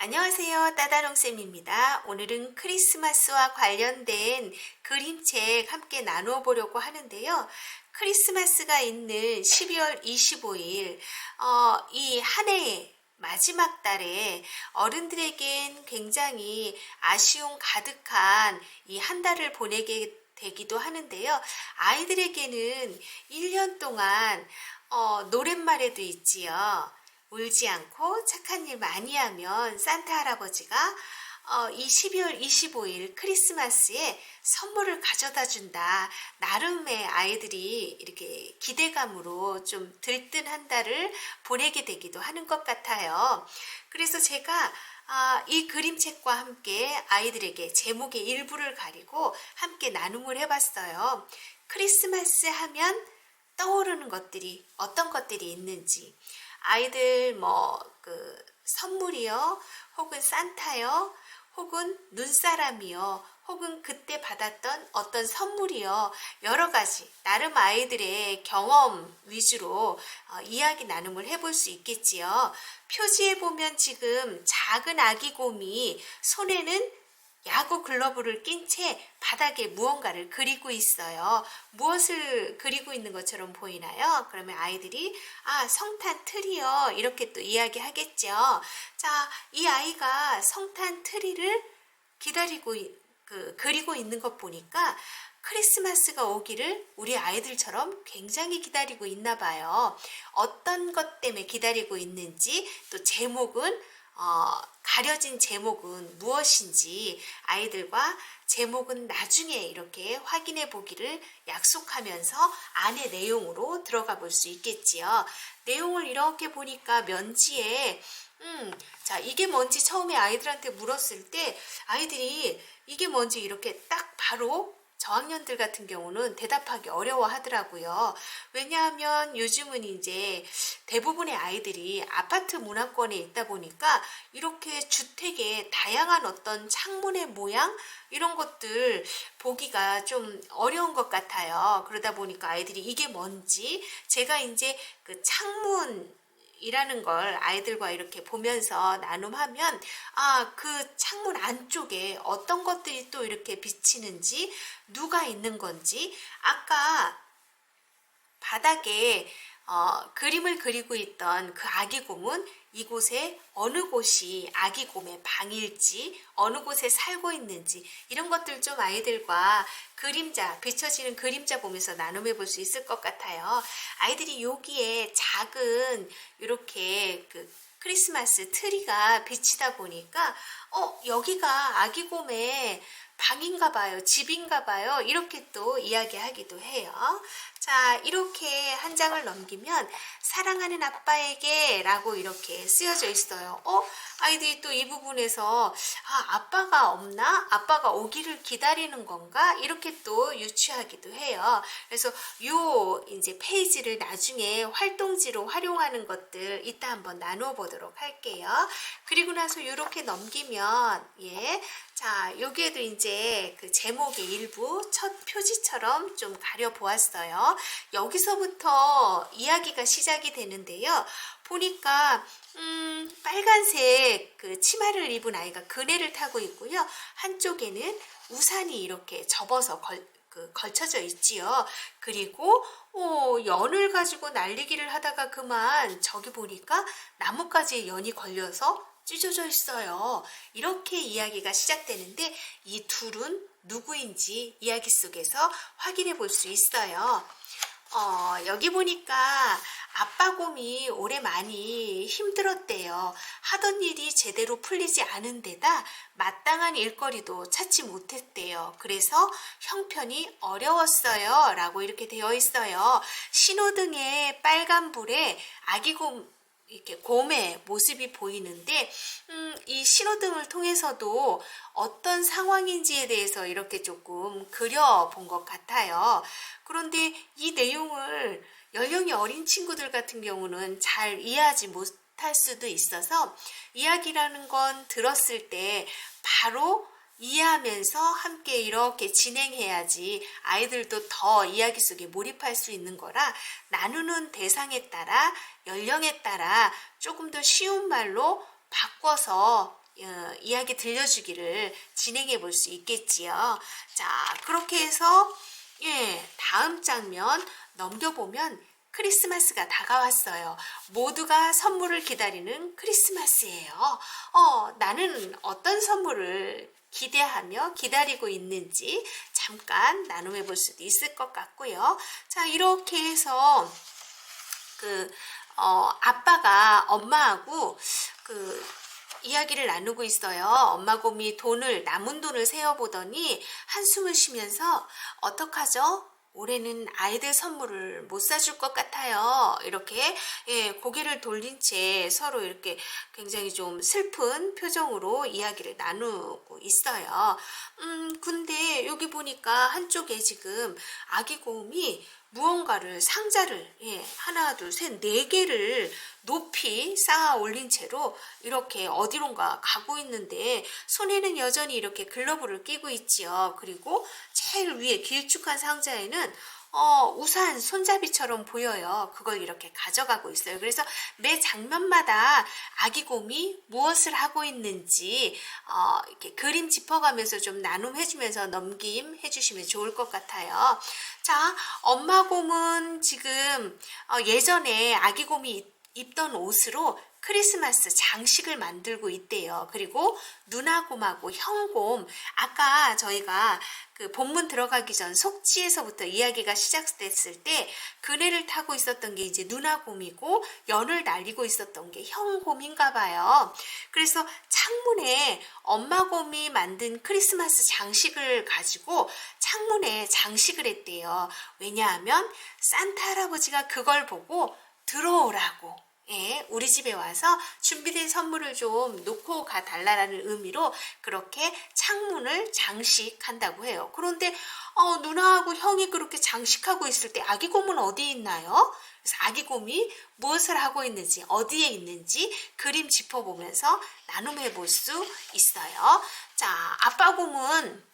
안녕하세요. 따다롱쌤입니다. 오늘은 크리스마스와 관련된 그림책 함께 나누어 보려고 하는데요. 크리스마스가 있는 12월 25일, 이 한 해의 마지막 달에 어른들에겐 굉장히 아쉬움 가득한 이 한 달을 보내게 되기도 하는데요. 아이들에게는 1년 동안 노랫말에도 있지요. 울지 않고 착한 일 많이 하면 산타 할아버지가 이 12월 25일 크리스마스에 선물을 가져다 준다. 나름의 아이들이 이렇게 기대감으로 좀 들뜬 한 달을 보내게 되기도 하는 것 같아요. 그래서 제가 이 그림책과 함께 아이들에게 제목의 일부를 가리고 함께 나눔을 해봤어요. 크리스마스 하면 떠오르는 것들이 어떤 것들이 있는지, 아이들 선물이요, 혹은 산타요, 혹은 눈사람이요, 혹은 그때 받았던 어떤 선물이요, 여러 가지 나름 아이들의 경험 위주로 이야기 나눔을 해볼 수 있겠지요. 표지에 보면 지금 작은 아기 곰이 손에는 야구 글러브를 낀 채 바닥에 무언가를 그리고 있어요. 무엇을 그리고 있는 것처럼 보이나요? 그러면 아이들이 성탄 트리요, 이렇게 또 이야기하겠죠. 자, 이 아이가 성탄 트리를 기다리고 그리고 있는 것 보니까 크리스마스가 오기를 우리 아이들처럼 굉장히 기다리고 있나 봐요. 어떤 것 때문에 기다리고 있는지, 또 제목은 가려진 제목은 무엇인지 아이들과 제목은 나중에 이렇게 확인해 보기를 약속하면서 안의 내용으로 들어가 볼 수 있겠지요. 내용을 이렇게 보니까 면지에 자, 이게 뭔지 처음에 아이들한테 물었을 때 아이들이 이게 뭔지 이렇게 딱 바로 저학년들 같은 경우는 대답하기 어려워 하더라고요. 왜냐하면 요즘은 이제 대부분의 아이들이 아파트 문화권에 있다 보니까 이렇게 주택에 다양한 어떤 창문의 모양 이런 것들 보기가 좀 어려운 것 같아요. 그러다 보니까 아이들이 이게 뭔지 제가 이제 그 창문 이라는 걸 아이들과 이렇게 보면서 나눔하면 그 창문 안쪽에 어떤 것들이 또 이렇게 비치는지, 누가 있는 건지, 아까 바닥에 그림을 그리고 있던 그 아기곰은 이곳에 어느 곳이 아기곰의 방일지, 어느 곳에 살고 있는지, 이런 것들 좀 아이들과 그림자, 비춰지는 그림자 보면서 나눔해 볼 수 있을 것 같아요. 아이들이 여기에 작은 이렇게 그 크리스마스 트리가 비치다 보니까 여기가 아기곰의 방인가 봐요, 집인가 봐요, 이렇게 또 이야기하기도 해요. 자, 이렇게 한 장을 넘기면 사랑하는 아빠에게 라고 이렇게 쓰여져 있어요. 아이들이 또 이 부분에서 아빠가 없나? 아빠가 오기를 기다리는 건가? 이렇게 또 유추하기도 해요. 그래서 요 이제 페이지를 나중에 활동지로 활용하는 것들 이따 한번 나누어 보도록 할게요. 그리고 나서 이렇게 넘기면 자, 여기에도 이제 그 제목의 일부 첫 표지처럼 좀 가려 보았어요. 여기서부터 이야기가 시작이 되는데요. 보니까 빨간색 그 치마를 입은 아이가 그네를 타고 있고요. 한쪽에는 우산이 이렇게 접어서 걸쳐져 있지요. 그리고 연을 가지고 날리기를 하다가 그만 저기 보니까 나뭇가지에 연이 걸려서 찢어져 있어요. 이렇게 이야기가 시작되는데 이 둘은 누구인지 이야기 속에서 확인해 볼 수 있어요. 여기 보니까 아빠 곰이 올해 많이 힘들었대요. 하던 일이 제대로 풀리지 않은 데다 마땅한 일거리도 찾지 못했대요. 그래서 형편이 어려웠어요. 라고 이렇게 되어 있어요. 신호등의 빨간불에 아기 곰 이렇게 곰의 모습이 보이는데 이 신호등을 통해서도 어떤 상황인지에 대해서 이렇게 조금 그려본 것 같아요. 그런데 이 내용을 연령이 어린 친구들 같은 경우는 잘 이해하지 못할 수도 있어서 이야기라는 건 들었을 때 바로 이해하면서 함께 이렇게 진행해야지 아이들도 더 이야기 속에 몰입할 수 있는 거라 나누는 대상에 따라 연령에 따라 조금 더 쉬운 말로 바꿔서 이야기 들려주기를 진행해 볼 수 있겠지요. 자, 그렇게 해서 다음 장면 넘겨보면 크리스마스가 다가왔어요. 모두가 선물을 기다리는 크리스마스예요. 나는 어떤 선물을 기대하며 기다리고 있는지 잠깐 나눔해 볼 수도 있을 것 같고요. 자, 이렇게 해서 아빠가 엄마하고 이야기를 나누고 있어요. 엄마 곰이 남은 돈을 세어보더니 한숨을 쉬면서 어떡하죠? 올해는 아이들 선물을 못 사줄 것 같아요. 이렇게 고개를 돌린 채 서로 이렇게 굉장히 좀 슬픈 표정으로 이야기를 나누고 있어요. 근데 여기 보니까 한쪽에 지금 아기 곰이 무언가를 상자를 하나 둘 셋 네 개를 높이 쌓아 올린 채로 이렇게 어디론가 가고 있는데 손에는 여전히 이렇게 글러브를 끼고 있지요. 그리고 제일 위에 길쭉한 상자에는 우산 손잡이처럼 보여요. 그걸 이렇게 가져가고 있어요. 그래서 매 장면마다 아기 곰이 무엇을 하고 있는지 이렇게 그림 짚어가면서 좀 나눔해주면서 넘김해주시면 좋을 것 같아요. 자, 엄마 곰은 지금 예전에 아기 곰이 입던 옷으로 크리스마스 장식을 만들고 있대요. 그리고 누나 곰하고 형 곰, 아까 저희가 그 본문 들어가기 전 속지에서부터 이야기가 시작됐을 때 그네를 타고 있었던 게 이제 누나 곰이고 연을 날리고 있었던 게 형 곰인가 봐요. 그래서 창문에 엄마 곰이 만든 크리스마스 장식을 가지고 창문에 장식을 했대요. 왜냐하면 산타 할아버지가 그걸 보고 들어오라고 우리 집에 와서 준비된 선물을 좀 놓고 가달라는 의미로 그렇게 창문을 장식한다고 해요. 그런데 누나하고 형이 그렇게 장식하고 있을 때 아기 곰은 어디 있나요? 그래서 아기 곰이 무엇을 하고 있는지 어디에 있는지 그림 짚어보면서 나눔해 볼 수 있어요. 자, 아빠 곰은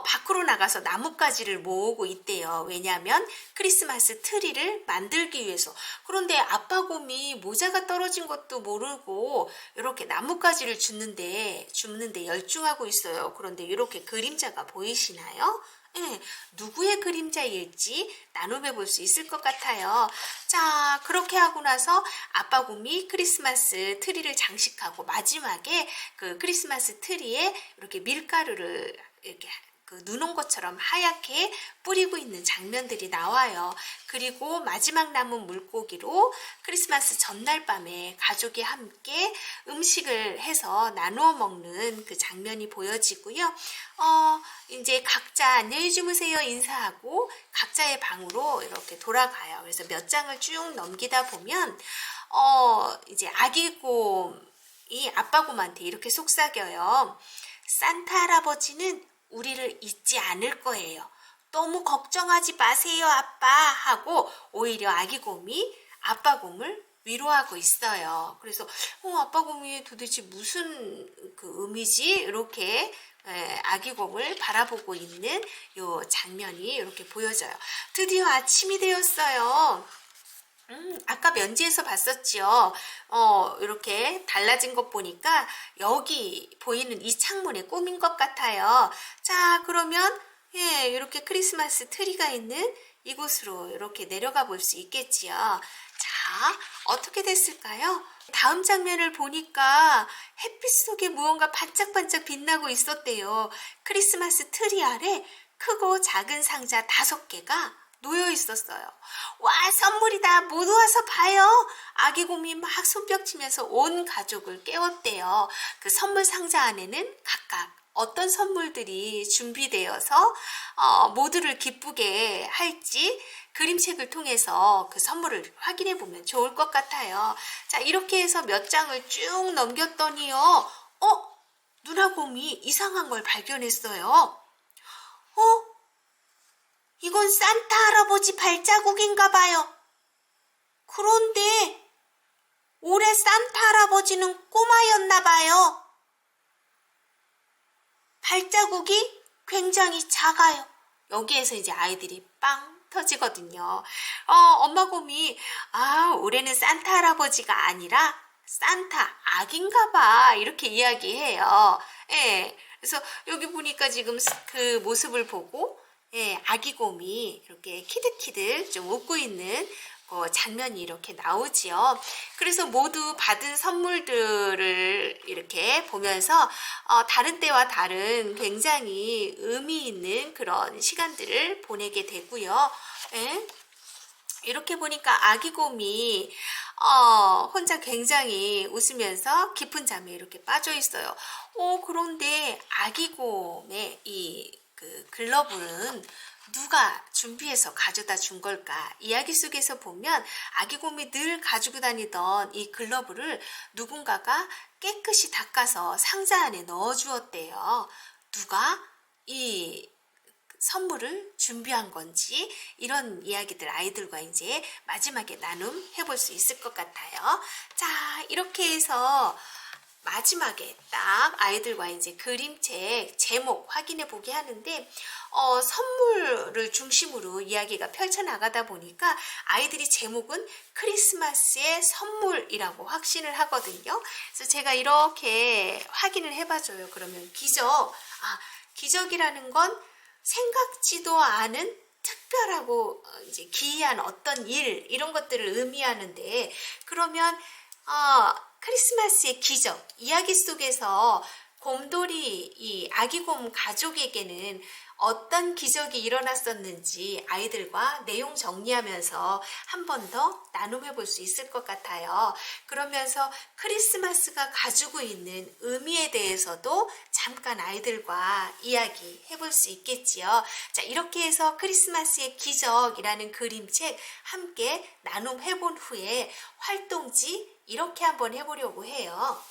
밖으로 나가서 나뭇가지를 모으고 있대요. 왜냐하면 크리스마스 트리를 만들기 위해서. 그런데 아빠 곰이 모자가 떨어진 것도 모르고 이렇게 나뭇가지를 줍는데 열중하고 있어요. 그런데 이렇게 그림자가 보이시나요? 누구의 그림자일지 나눔해 볼 수 있을 것 같아요. 자, 그렇게 하고 나서 아빠 곰이 크리스마스 트리를 장식하고 마지막에 그 크리스마스 트리에 이렇게 밀가루를 이렇게 누는 것처럼 하얗게 뿌리고 있는 장면들이 나와요. 그리고 마지막 남은 물고기로 크리스마스 전날 밤에 가족이 함께 음식을 해서 나누어 먹는 그 장면이 보여지고요. 이제 각자 안녕히 주무세요 인사하고 각자의 방으로 이렇게 돌아가요. 그래서 몇 장을 쭉 넘기다 보면 이제 아기 곰이 아빠 곰한테 이렇게 속삭여요. 산타 할아버지는 우리를 잊지 않을 거예요. 너무 걱정하지 마세요, 아빠 하고 오히려 아기 곰이 아빠 곰을 위로하고 있어요. 그래서 아빠 곰이 도대체 무슨 그 의미지? 이렇게 아기 곰을 바라보고 있는 요 장면이 이렇게 보여져요. 드디어 아침이 되었어요. 아까 면지에서 봤었지요. 이렇게 달라진 것 보니까 여기 보이는 이 창문에 꾸민 것 같아요. 자, 그러면 이렇게 크리스마스 트리가 있는 이곳으로 이렇게 내려가 볼 수 있겠지요. 자, 어떻게 됐을까요? 다음 장면을 보니까 햇빛 속에 무언가 반짝반짝 빛나고 있었대요. 크리스마스 트리 아래 크고 작은 상자 5개가 놓여 있었어요. 와, 선물이다. 모두 와서 봐요. 아기 곰이 막 손뼉치면서 온 가족을 깨웠대요. 그 선물 상자 안에는 각각 어떤 선물들이 준비되어서 모두를 기쁘게 할지 그림책을 통해서 그 선물을 확인해 보면 좋을 것 같아요. 자, 이렇게 해서 몇 장을 쭉 넘겼더니요. 누나 곰이 이상한 걸 발견했어요. 이건 산타 할아버지 발자국인가 봐요. 그런데 올해 산타 할아버지는 꼬마였나 봐요. 발자국이 굉장히 작아요. 여기에서 이제 아이들이 빵 터지거든요. 엄마 곰이 올해는 산타 할아버지가 아니라 산타 아기인가 봐 이렇게 이야기해요. 예, 그래서 여기 보니까 지금 그 모습을 보고 예, 아기 곰이 이렇게 키득키득 좀 웃고 있는 그 장면이 이렇게 나오지요. 그래서 모두 받은 선물들을 이렇게 보면서 다른 때와 다른 굉장히 의미 있는 그런 시간들을 보내게 되고요. 예? 이렇게 보니까 아기곰이 혼자 굉장히 웃으면서 깊은 잠에 이렇게 빠져 있어요. 그런데 아기곰의 이 그 글러브는 누가 준비해서 가져다 준 걸까? 이야기 속에서 보면 아기곰이 늘 가지고 다니던 이 글러브를 누군가가 깨끗이 닦아서 상자 안에 넣어 주었대요. 누가 이 선물을 준비한 건지 이런 이야기들 아이들과 이제 마지막에 나눔해 볼 수 있을 것 같아요. 자, 이렇게 해서 마지막에 딱 아이들과 이제 그림책 제목 확인해 보게 하는데 선물을 중심으로 이야기가 펼쳐나가다 보니까 아이들이 제목은 크리스마스의 선물이라고 확신을 하거든요. 그래서 제가 이렇게 확인을 해봐줘요. 그러면 기적, 기적이라는 건 생각지도 않은 특별하고 이제 기이한 어떤 일 이런 것들을 의미하는데 그러면 크리스마스의 기적 이야기 속에서 곰돌이 이 아기곰 가족에게는 어떤 기적이 일어났었는지 아이들과 내용 정리하면서 한 번 더 나눔해 볼 수 있을 것 같아요. 그러면서 크리스마스가 가지고 있는 의미에 대해서도 잠깐 아이들과 이야기해 볼 수 있겠지요. 자, 이렇게 해서 크리스마스의 기적이라는 그림책 함께 나눔해 본 후에 활동지 이렇게 한번 해보려고 해요.